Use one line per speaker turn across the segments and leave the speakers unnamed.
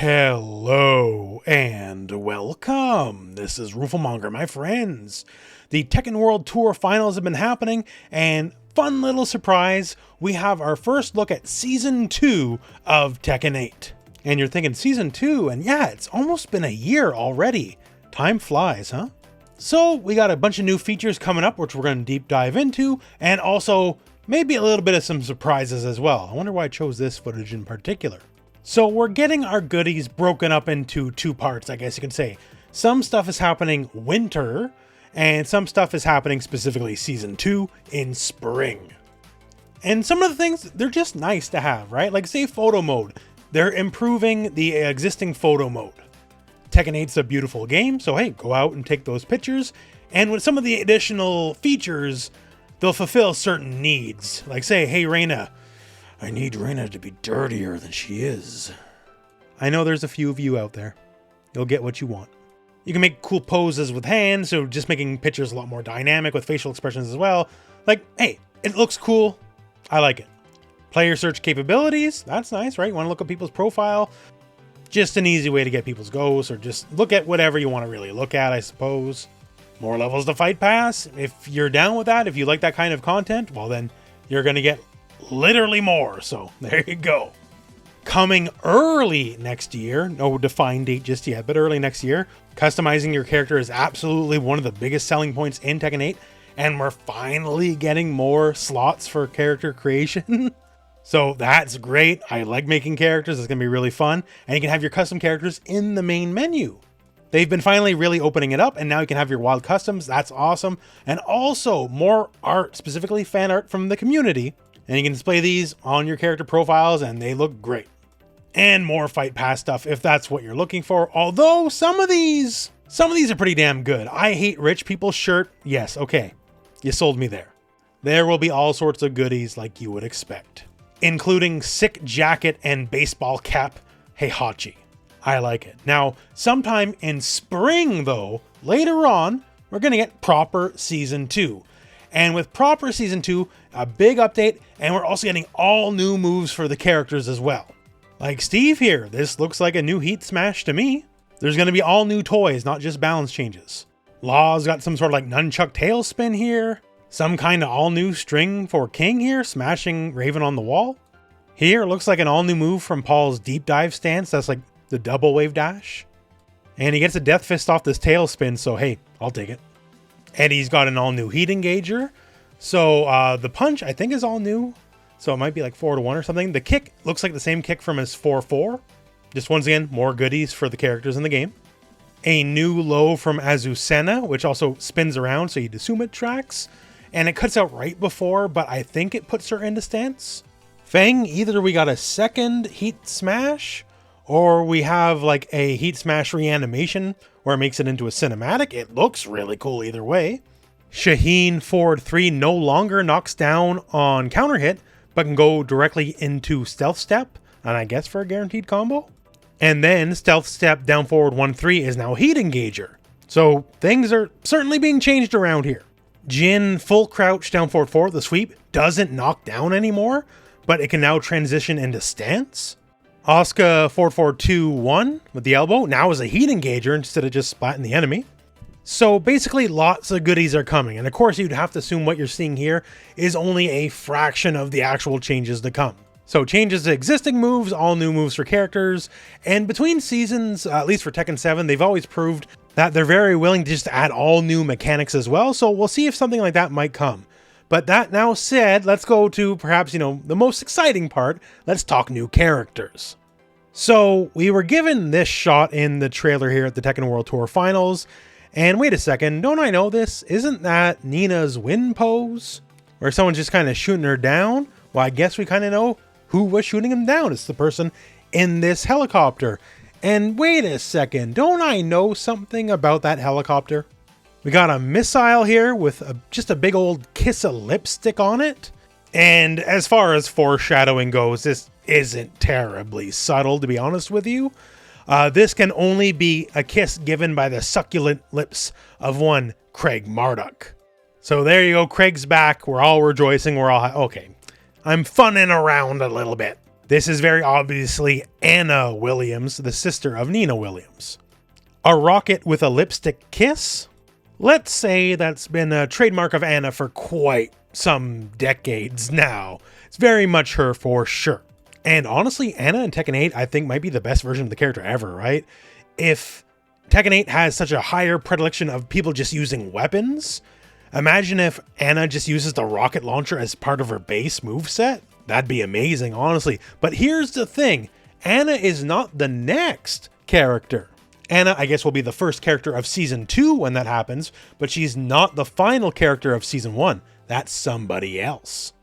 Hello and welcome. This is Rooflemonger, my friends. The Tekken World Tour Finals have been happening, and fun little surprise, we have our first look at Season 2 of Tekken 8. And you're thinking, Season 2? And yeah, it's almost been a year already. Time flies, huh? So we got a bunch of new features coming up, which we're going to deep dive into, and also maybe a little bit of some surprises as well. I wonder why I chose this footage in particular. So we're getting our goodies broken up into two parts, I guess you can say. Some stuff is happening winter, and some stuff is happening specifically Season 2 in spring. And some of the things, they're just nice to have, right? Like say photo mode. They're improving the existing photo mode. Tekken 8's a beautiful game, so hey, go out and take those pictures. And with some of the additional features, they'll fulfill certain needs. Like say, hey Reina, I need Reina to be dirtier than she is. I know there's a few of you out there. You'll get what you want. You can make cool poses with hands, so just making pictures a lot more dynamic with facial expressions as well. Like, hey, it looks cool. I like it. Player search capabilities. That's nice, right? You want to look at people's profile. Just an easy way to get people's ghosts, or just look at whatever you want to really look at, I suppose. More levels to fight pass. If you're down with that, if you like that kind of content, well then you're going to get literally more, so there you go. Coming early next year, no defined date just yet, but early next year, customizing your character is absolutely one of the biggest selling points in Tekken 8, and we're finally getting more slots for character creation. So that's great. I like making characters. It's going to be really fun, and you can have your custom characters in the main menu. They've been finally really opening it up, and now you can have your wild customs. That's awesome. And also more art, specifically fan art from the community. And you can display these on your character profiles and they look great. And more fight pass stuff if that's what you're looking for. Although some of these are pretty damn good. I hate rich people shirt. Yes, okay. You sold me there. There will be all sorts of goodies like you would expect, including sick jacket and baseball cap Heihachi. I like it. Now, sometime in spring though, later on, we're going to get proper Season 2. And with proper Season 2, a big update, and we're also getting all new moves for the characters as well. Like Steve here, this looks like a new Heat Smash to me. There's going to be all new toys, not just balance changes. Law's got some sort of like nunchuck tailspin here. Some kind of all new string for King here, smashing Raven on the wall. Here, looks like an all new move from Paul's deep dive stance. That's like the double wave dash. And he gets a death fist off this tailspin, so hey, I'll take it. Eddie's got an all new heat engager. So the punch I think is all new. So it might be like 4-1 or something. The kick looks like the same kick from his 4-4. Just once again, more goodies for the characters in the game. A new low from Azucena, which also spins around so you assume it tracks. And it cuts out right before, but I think it puts her into stance. Fang, either we got a second Heat Smash, or we have like a Heat Smash reanimation where it makes it into a cinematic. It looks really cool either way. Shaheen Forward 3 no longer knocks down on counter hit, but can go directly into Stealth Step, and I guess for a guaranteed combo. And then Stealth Step down forward 1-3 is now Heat Engager. So things are certainly being changed around here. Jin full crouch down forward 4, the sweep, doesn't knock down anymore, but it can now transition into stance. Asuka forward 2-1 with the elbow now is a Heat Engager instead of just splatting the enemy. So basically lots of goodies are coming, and of course you'd have to assume what you're seeing here is only a fraction of the actual changes to come. So changes to existing moves, all new moves for characters, and between seasons, at least for Tekken 7, they've always proved that they're very willing to just add all new mechanics as well, so we'll see if something like that might come. But that now said, let's go to perhaps, the most exciting part. Let's talk new characters. So we were given this shot in the trailer here at the Tekken World Tour Finals. And wait a second, don't I know this? Isn't that Nina's win pose? Where someone's just kind of shooting her down? Well, I guess we kind of know who was shooting him down. It's the person in this helicopter. And wait a second, don't I know something about that helicopter? We got a missile here with just a big old kiss of lipstick on it. And as far as foreshadowing goes, this isn't terribly subtle, to be honest with you. This can only be a kiss given by the succulent lips of one Craig Marduk. So there you go, Craig's back. We're all rejoicing. We're all okay. I'm funning around a little bit. This is very obviously Anna Williams, the sister of Nina Williams. A rocket with a lipstick kiss? Let's say that's been a trademark of Anna for quite some decades now. It's very much her for sure. And honestly, Anna in Tekken 8 I think might be the best version of the character ever, right? If Tekken 8 has such a higher predilection of people just using weapons, imagine if Anna just uses the rocket launcher as part of her base moveset. That'd be amazing, honestly. But here's the thing, Anna is not the next character. Anna, I guess, will be the first character of Season 2 when that happens, but she's not the final character of Season 1. That's somebody else.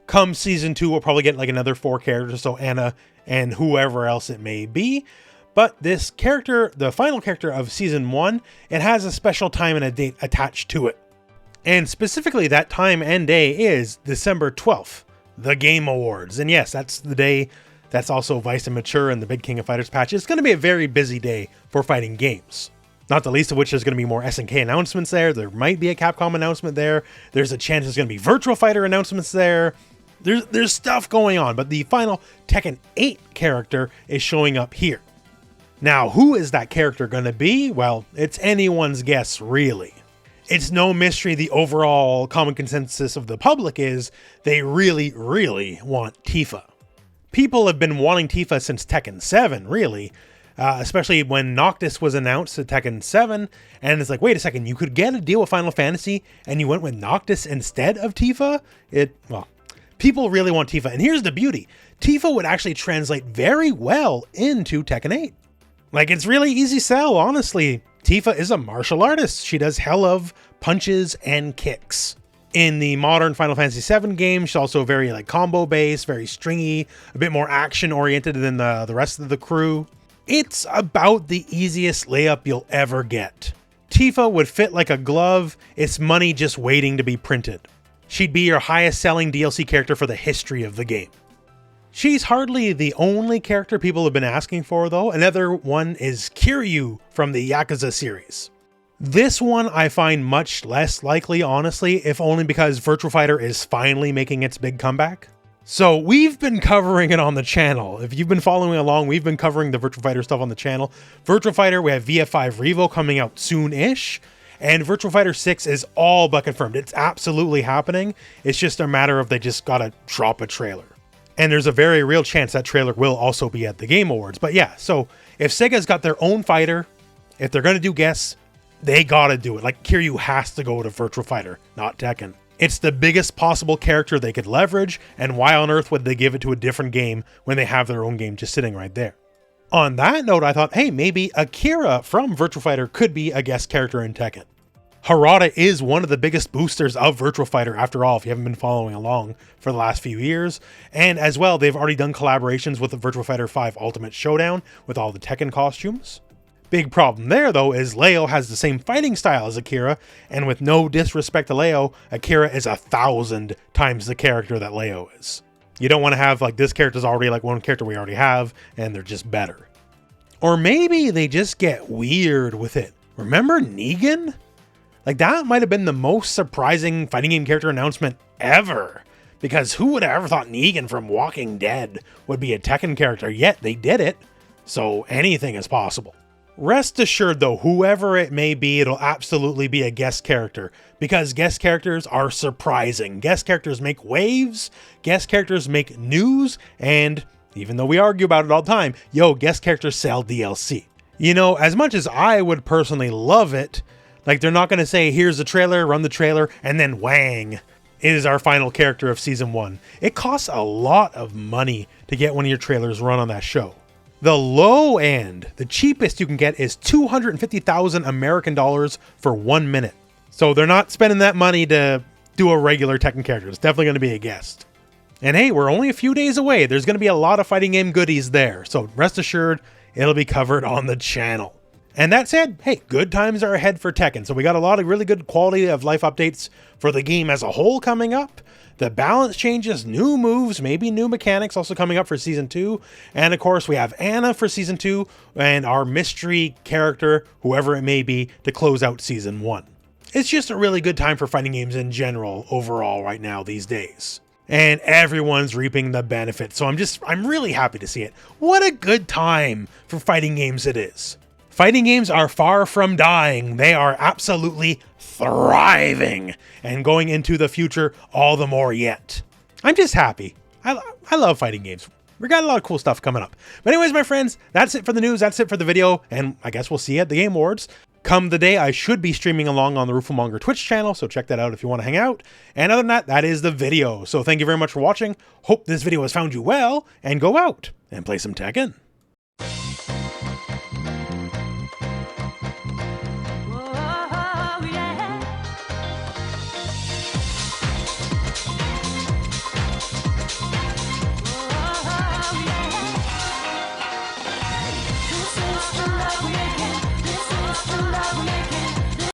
Come Season 2, we'll probably get like another 4 characters, so Anna and whoever else it may be. But this character, the final character of Season 1, it has a special time and a date attached to it. And specifically, that time and day is December 12th, the Game Awards. And yes, that's the day that's also Vice and Mature and the Big King of Fighters patch. It's going to be a very busy day for fighting games. Not the least of which there's going to be more SNK announcements there. There might be a Capcom announcement there. There's a chance there's going to be Virtual Fighter announcements there. There's stuff going on, but the final Tekken 8 character is showing up here. Now, who is that character going to be? Well, it's anyone's guess, really. It's no mystery the overall common consensus of the public is they really, really want Tifa. People have been wanting Tifa since Tekken 7, really. Especially when Noctis was announced at Tekken 7, and it's like, wait a second, you could get a deal with Final Fantasy, and you went with Noctis instead of Tifa? Well, people really want Tifa, and here's the beauty. Tifa would actually translate very well into Tekken 8. Like, it's really easy sell, honestly. Tifa is a martial artist. She does hell of punches and kicks. In the modern Final Fantasy VII game, she's also very like combo based, very stringy, a bit more action oriented than the rest of the crew. It's about the easiest layup you'll ever get. Tifa would fit like a glove. It's money just waiting to be printed. She'd be your highest selling DLC character for the history of the game. She's hardly the only character people have been asking for though. Another one is Kiryu from the Yakuza series. This one I find much less likely, honestly, if only because Virtua Fighter is finally making its big comeback. So we've been covering it on the channel. If you've been following along, we've been covering the Virtua Fighter stuff on the channel. Virtua Fighter, we have VF5 Revo coming out soon-ish, and Virtua Fighter 6 is all but confirmed. It's absolutely happening. It's just a matter of they just gotta drop a trailer. And there's a very real chance that trailer will also be at the Game Awards. But yeah, so if Sega's got their own fighter, if they're gonna do guests, they gotta do it. Like, Kiryu has to go to Virtua Fighter, not Tekken. It's the biggest possible character they could leverage, and why on earth would they give it to a different game when they have their own game just sitting right there? On that note, I thought, hey, maybe Akira from Virtua Fighter could be a guest character in Tekken. Harada is one of the biggest boosters of Virtua Fighter, after all, if you haven't been following along for the last few years. And as well, they've already done collaborations with the Virtua Fighter 5 Ultimate Showdown with all the Tekken costumes. Big problem there, though, is Leo has the same fighting style as Akira, and with no disrespect to Leo, Akira is 1,000 times the character that Leo is. You don't want to have, like, this character's already like one character we already have, and they're just better. Or maybe they just get weird with it. Remember Negan? Like, that might have been the most surprising fighting game character announcement ever. Because who would have ever thought Negan from Walking Dead would be a Tekken character? Yet they did it, so anything is possible. Rest assured though, whoever it may be, it'll absolutely be a guest character, because guest characters are surprising. Guest characters make waves, guest characters make news, and even though we argue about it all the time, guest characters sell DLC. You know, as much as I would personally love it, like, they're not going to say, here's the trailer, run the trailer, and then whang, it is our final character of Season 1. It costs a lot of money to get one of your trailers run on that show. The low end, the cheapest you can get is 250,000 American dollars for 1 minute. So they're not spending that money to do a regular Tekken character. It's definitely going to be a guest. And hey, we're only a few days away. There's going to be a lot of fighting game goodies there. So rest assured, it'll be covered on the channel. And that said, hey, good times are ahead for Tekken. So we got a lot of really good quality of life updates for the game as a whole coming up. The balance changes, new moves, maybe new mechanics also coming up for Season 2. And of course, we have Anna for Season 2 and our mystery character, whoever it may be, to close out Season 1. It's just a really good time for fighting games in general overall right now these days. and everyone's reaping the benefit. So I'm really happy to see it. What a good time for fighting games it is. Fighting games are far from dying. They are absolutely thriving and going into the future all the more yet. I'm just happy. I love fighting games. We got a lot of cool stuff coming up. But anyways, my friends, that's it for the news. That's it for the video. And I guess we'll see you at the Game Awards. Come the day, I should be streaming along on the rooflemonger Twitch channel, so check that out if you want to hang out. And other than that, that is the video. So thank you very much for watching. Hope this video has found you well, and go out and play some Tekken.